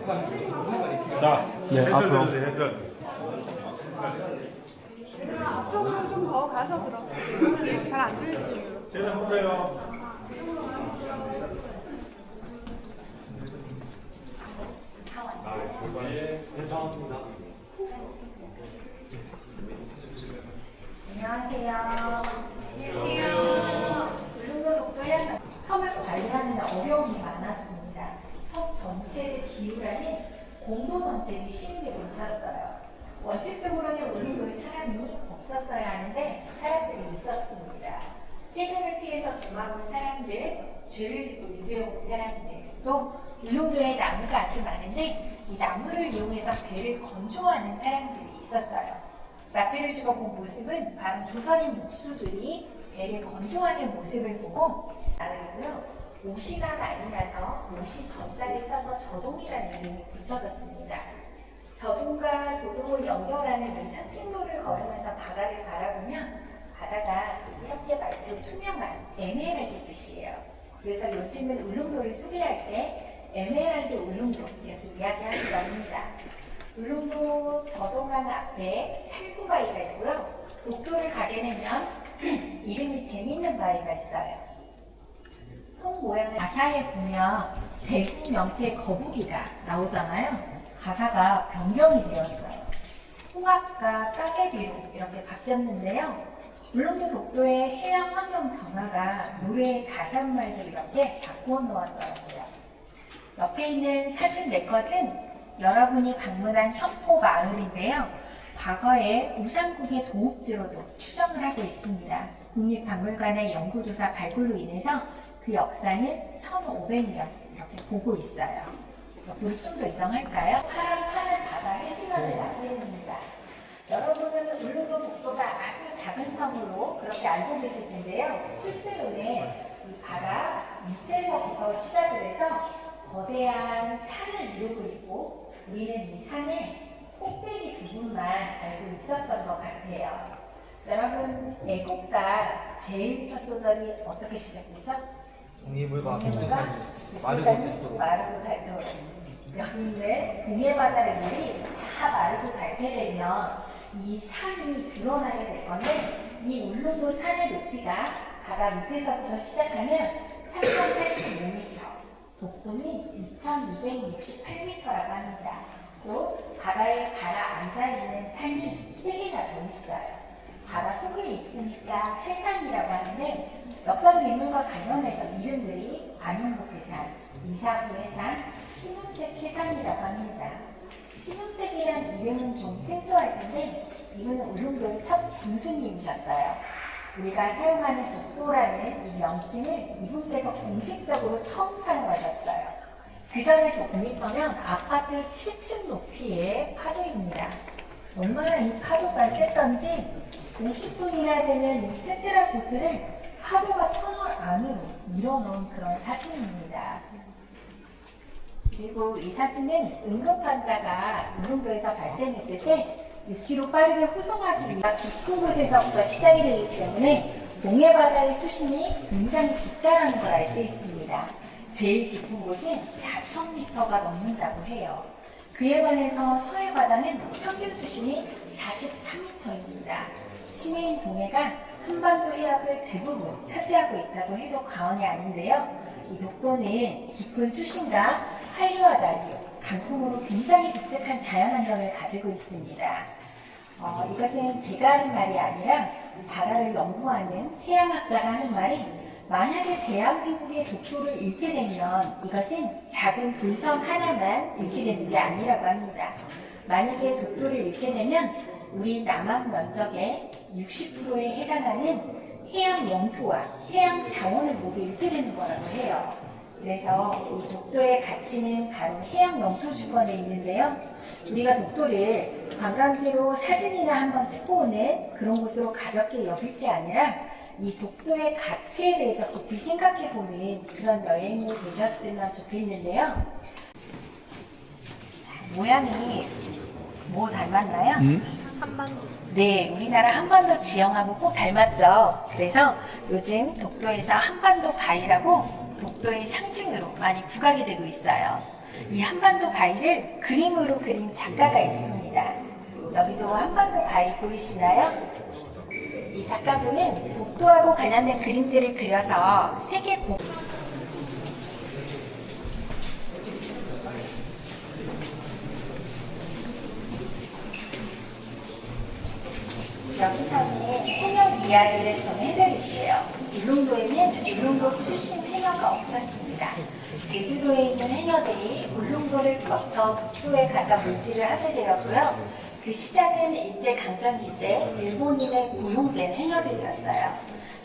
자, 네, 앞으로. 앞쪽으로 좀 더 가서 그럼. 잘 안 들리지. 제가 볼게요. 안녕하세요. 울릉도 독도에 섬을 관리하는 데 어려움이 많았습니다. 섬 전체를 기울라는 공도 정책이 시행되고 있었어요. 원칙적으로는 울릉도에 사람이 없었어야 하는데 사람들이 있었습니다. 세금을 피해서 도망온 사람들, 죄를 짓고 유배온 사람들, 또 울릉도에 나무가 아주 많은데 이 나무를 이용해서 배를 건조하는 사람들이 있었어요. 나비를 집어본 모습은 바로 조선인 목수들이 배를 건조하는 모습을 보고 알고요. 오시가 많이 나서 오시 전자를 써서 저동이라는 이름이 붙여졌습니다. 저동과 도동을 연결하는 이 산책로를 걸으면서 바다를 바라보면 바다가 이렇게 맑고 투명한 에메랄드 빛이에요. 그래서 요즘은 울릉도를 소개할 때 에메랄드 울릉도 이렇게 이야기하기도 합니다. 울릉도 저동강 앞에 살구바위가 있고요. 독도를 가게 되면 이름이 재밌는 바위가 있어요. 통 모양을 가사에 보면 대구 명태 거북이가 나오잖아요. 가사가 변경이 되었어요. 홍합과 따개비로 이렇게 바뀌었는데요. 울릉도 독도의 해양 환경 변화가 노래의 가사말들 이렇게 바꾸어 놓았더라고요. 옆에 있는 사진 4컷은 여러분이 방문한 현포 마을인데요. 과거에 우상국의 도읍지로도 추정을 하고 있습니다. 국립박물관의 연구조사 발굴로 인해서 그 역사는 1500년 이렇게 보고 있어요. 옆으로 좀 더 이동할까요? 파란 바다 해수면을 나타냅니다. 여러분은 울릉도 독도가 아주 작은 섬으로 그렇게 알고 계실 텐데요. 실제로는 이 바다 밑에서부터 시작을 해서 거대한 산을 이루고 있고 우리는 이 산의 꼭대기 부분만 알고 있었던 것 같아요. 여러분, 애국가 제일 첫 소절이 어떻게 시작되죠? 동해물과 마르고 닳도록. 여기 있는 동해바다를 물이 다 마르고 닳게 되면 이 산이 드러나게 될 건데 이 울릉도 산의 높이가 바다 밑에서부터 시작하면 3,085m, 독도는 2,268m라고 합니다. 또 바다에 가라앉아있는 산이 3개나 더 있어요. 바다 속에 있으니까 해산이라고 하는데 역사적 인물과 관련해서 이름들이 안용복 해산, 이사구 해산, 신운택 해산이라고 합니다. 신운택이란 이름은 좀 생소할 텐데 이분은 울릉도의 첫 군수님이셨어요. 우리가 사용하는 독도라는 이 명칭을 이분께서 공식적으로 처음 사용하셨어요. 그 전에 더 5m면 아파트 7층 높이의 파도입니다. 얼마나 이 파도가 셌던지 50분이나 되는 이 테트라포트를 파도가 터널 안으로 밀어넣은 그런 사진입니다. 그리고 이 사진은 응급환자가 울릉도에서 발생했을 때 6km 빠르게 후송하기 위한 깊은 곳에서부터 시작이 되기 때문에 동해바다의 수심이 굉장히 깊다는 걸 알 수 있습니다. 제일 깊은 곳은 4,000m가 넘는다고 해요. 그에 반해서 서해바다는 평균 수심이 43m입니다. 심해인 동해가 한반도 해역을 대부분 차지하고 있다고 해도 과언이 아닌데요. 이 독도는 깊은 수심과 한류와 난류, 강풍으로 굉장히 독특한 자연환경을 가지고 있습니다. 이것은 제가 하는 말이 아니라 바다를 연구하는 해양학자가 하는 말이 만약에 대한민국의 독도를 잃게 되면 이것은 작은 돌섬 하나만 잃게 되는 게 아니라고 합니다. 만약에 독도를 잃게 되면 우리 남한 면적의 60%에 해당하는 해양 영토와 해양 자원을 모두 잃게 되는 거라고 해요. 그래서 이 독도의 가치는 바로 해양 영토 주권에 있는데요. 우리가 독도를 관광지로 사진이나 한번 찍고 오는 그런 곳으로 가볍게 여길 게 아니라 이 독도의 가치에 대해서 깊이 생각해보는 그런 여행이 되셨으면 좋겠는데요. 자, 모양이 뭐 닮았나요? 한반도. 네, 우리나라 한반도 지형하고 꼭 닮았죠. 그래서 요즘 독도에서 한반도 바위라고 독도의 상징으로 많이 부각이 되고 있어요. 이 한반도 바위를 그림으로 그린 작가가 있습니다. 여기도 한반도 바위 보이시나요? 이 작가분은 독도하고 관련된 그림들을 그려서 세계 여기서는 해녀 이야기를 좀 해드릴게요. 울릉도에는 울릉도 출신 해녀가 없었습니다. 제주도에 있는 해녀들이 울릉도를 거쳐 독도에 가서 물질을 하게 되었고요. 그 시작은 일제강점기 때 일본인에 고용된 해녀들이었어요.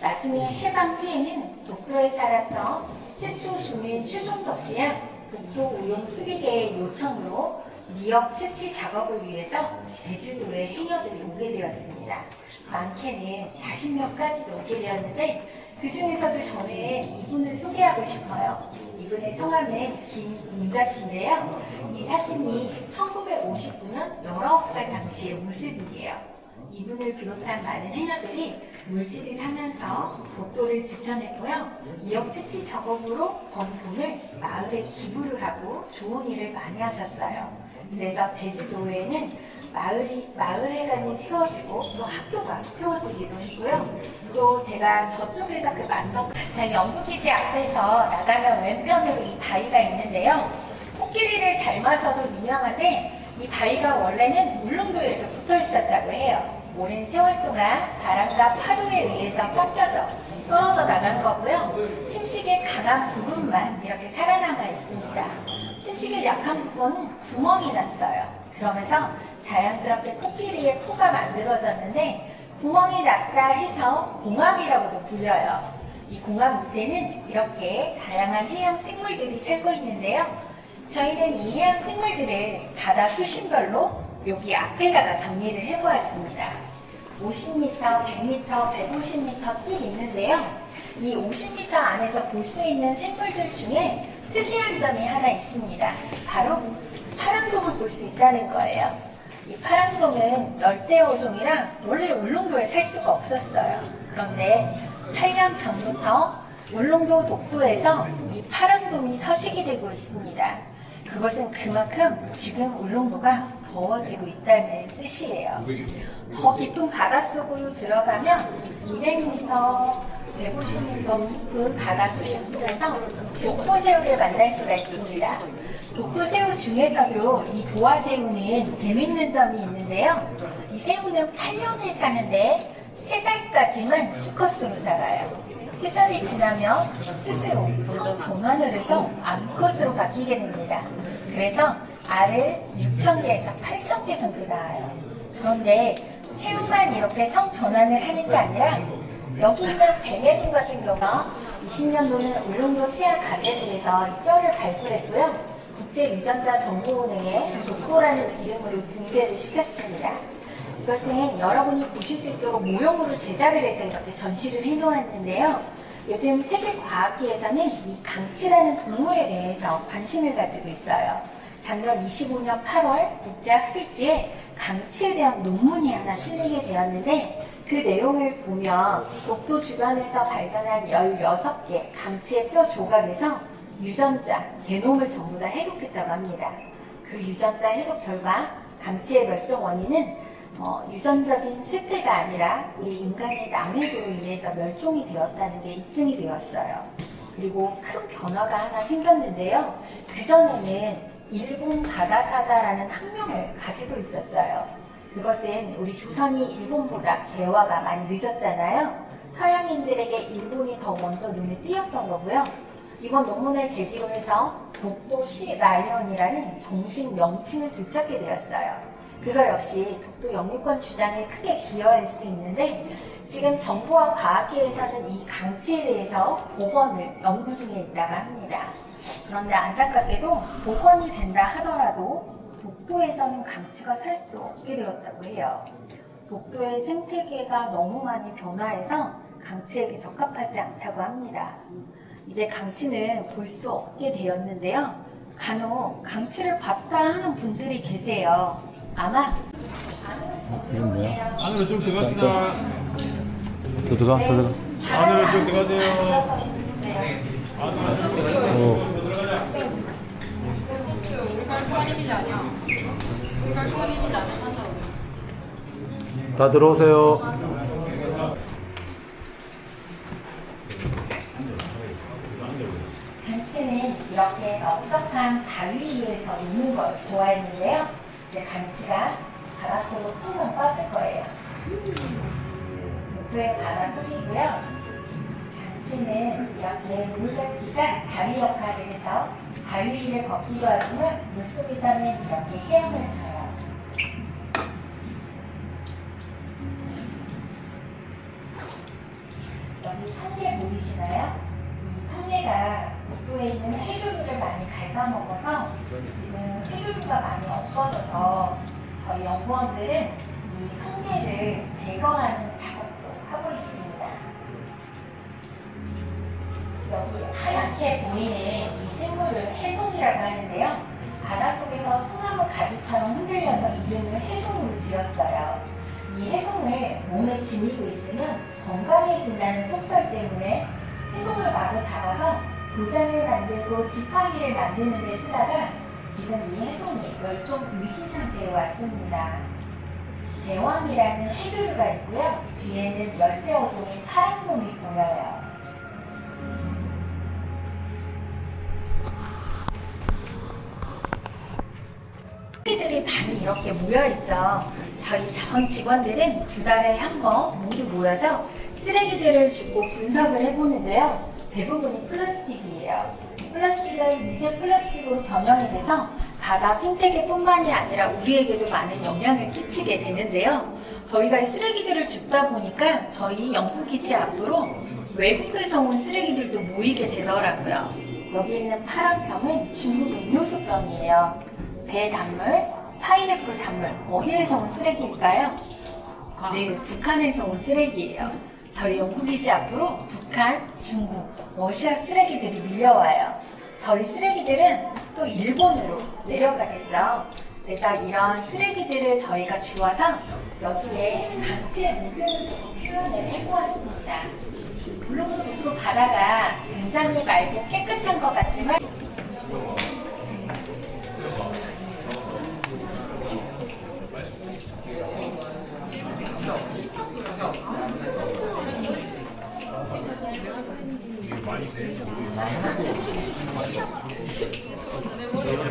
나중에 해방 후에는 독도에 살았던 최초 주민 최종덕 씨야 독도 우용 수비대의 요청으로 미역 채취 작업을 위해서 제주도에 해녀들이 오게 되었습니다. 많게는 40명까지도 오게 되었는데 그 중에서도 저는 이분을 소개하고 싶어요. 이분의 성함은 김웅자 씨인데요. 이 사진이 1959년 19살 당시의 모습이에요. 이분을 비롯한 많은 해녀들이 물질을 하면서 독도를 지켜냈고요. 미역 채취 작업으로 번 돈을 마을에 기부를 하고 좋은 일을 많이 하셨어요. 그래서 제주도에는 마을회관이 세워지고 또 학교가 세워지기도 했고요. 또 제가 저쪽에서 그 만덕, 자 연구기지 앞에서 나가면 왼편으로 이 바위가 있는데요. 코끼리를 닮아서도 유명한데 이 바위가 원래는 울릉도에 이렇게 붙어 있었다고 해요. 오랜 세월 동안 바람과 파도에 의해서 꺾여져 떨어져 나간 거고요. 침식에 강한 부분만 이렇게 살아남아 있습니다. 침식에 약한 부분은 구멍이 났어요. 그러면서 자연스럽게 코끼리의 코가 만들어졌는데 구멍이 났다 해서 공암이라고도 불려요. 이 공암 밑에는 이렇게 다양한 해양 생물들이 살고 있는데요. 저희는 이 해양 생물들을 바다 수심별로 여기 앞에다가 정리를 해보았습니다. 50m, 100m, 150m 쭉 있는데요. 이 50m 안에서 볼 수 있는 생물들 중에 특이한 점이 하나 있습니다. 바로 파랑돔을 볼 수 있다는 거예요. 이 파랑돔은 열대어종이라 원래 울릉도에 살 수가 없었어요. 그런데 8년 전부터 울릉도 독도에서 이 파랑돔이 서식이 되고 있습니다. 그것은 그만큼 지금 울릉도가 더워지고 있다는 뜻이에요. 더 깊은 바닷속으로 들어가면 200m, 150m 깊은 바다 수심 속에서 독도새우를 만날 수가 있습니다. 독도새우 중에서도 이 도화새우는 재밌는 점이 있는데요. 이 새우는 8년을 사는데 3살까지만 수컷으로 살아요. 3살이 지나면 스스로 성 전환을 해서 암컷으로 바뀌게 됩니다. 그래서 알을 6,000개에서 8,000개 정도 낳아요. 그런데 새우만 이렇게 성 전환을 하는 게 아니라 여기 있는 뱅에돔 같은 경우 20년도는 울릉도 태안 가재들에서 이 뼈를 발굴했고요. 국제유전자정보은행에 독도라는 이름으로 등재를 시켰습니다. 이것은 여러분이 보실 수 있도록 모형으로 제작을 해서 이렇게 전시를 해놓았는데요. 요즘 세계과학계에서는 이 강치라는 동물에 대해서 관심을 가지고 있어요. 작년 25년 8월 국제학술지에 강치에 대한 논문이 하나 실리게 되었는데 그 내용을 보면 독도 주변에서 발견한 16개 강치의 뼈 조각에서 유전자, 게놈을 전부 다 해독했다고 합니다. 그 유전자 해독 결과 강치의 멸종 원인은 유전적인 실패가 아니라 우리 인간의 남해도로 인해서 멸종이 되었다는 게 입증이 되었어요. 그리고 큰 변화가 하나 생겼는데요. 그전에는 일본 바다사자라는 학명을 가지고 있었어요. 그것은 우리 조선이 일본보다 개화가 많이 늦었잖아요. 서양인들에게 일본이 더 먼저 눈에 띄었던 거고요. 이번 논문을 계기로 해서 독도 시 라이언이라는 정식 명칭을 되찾게 되었어요. 그거 역시 독도 영유권 주장에 크게 기여할 수 있는데 지금 정부와 과학계에서는 이 강치에 대해서 복원을 연구 중에 있다고 합니다. 그런데 안타깝게도 복원이 된다 하더라도 독도에서는 강치가 살 수 없게 되었다고 해요. 독도의 생태계가 너무 많이 변화해서 강치에게 적합하지 않다고 합니다. 이제 강치는 볼 수 없게 되었는데요. 간혹 강치를 봤다 하는 분들이 계세요. 아마 이건 뭐야? 안으로 좀 들어갑시다. 더 들어가? 더 들어가? 안으로 좀 들어가세요. 오. 다 들어오세요. 간치는 이렇게 넓적한 바위 위에서 노는 걸 좋아했는데요. 이제 간치가 바닷속으로 퉁퉁 빠질 거예요. 그의 바다 소리고요. 간치는 이렇게 물잡기가 다리 역할을 해서 바위 위를 걷기도 하지만 물속에서는 이렇게 헤엄을 쳐요. 여기 성게 보이시나요? 이 성게가 복도에 있는 해조류를 많이 갉아먹어서 지금 해조류가 많이 없어져서 저희 연구원들은 이 성게를 제거하는 작업도 하고 있습니다. 여기 하얗게 보이는 이 생물을 해송이라고 하는데요. 바닷속에서 소나무 가지처럼 흔들려서 이름을 해송으로 지었어요. 이 해송을 몸에 지니고 있으면 건강해진다는 속설 때문에 해송을 마구 잡아서 도장을 만들고 지팡이를 만드는 데 쓰다가 지금 이 해송이 멸종 위기 상태에 왔습니다. 대왕이라는 해조류가 있고요. 뒤에는 열대어종인 파랑놈이 보여요. 쓰레기들이 많이 이렇게 모여있죠. 저희 전 직원들은 2달에 한 번 모두 모여서 쓰레기들을 줍고 분석을 해보는데요. 대부분이 플라스틱이에요. 플라스틱은 미세 플라스틱으로 변형이 돼서 바다 생태계뿐만이 아니라 우리에게도 많은 영향을 끼치게 되는데요. 저희가 이 쓰레기들을 줍다 보니까 저희 연구기지 앞으로 외국에서 온 쓰레기들도 모이게 되더라고요. 여기 있는 파란 병은 중국 음료수병이에요. 배 단물, 파인애플 단물, 어디에서 온 쓰레기일까요? 네, 북한에서 온 쓰레기예요. 저희 연구기지 앞으로 북한, 중국, 러시아 쓰레기들이 밀려와요. 저희 쓰레기들은 또 일본으로 내려가겠죠. 그래서 이런 쓰레기들을 저희가 주워서 여기에 강치의 모습을 좀 표현을 해보았습니다. 물론 바다가 굉장히 맑고 깨끗한 것 같지만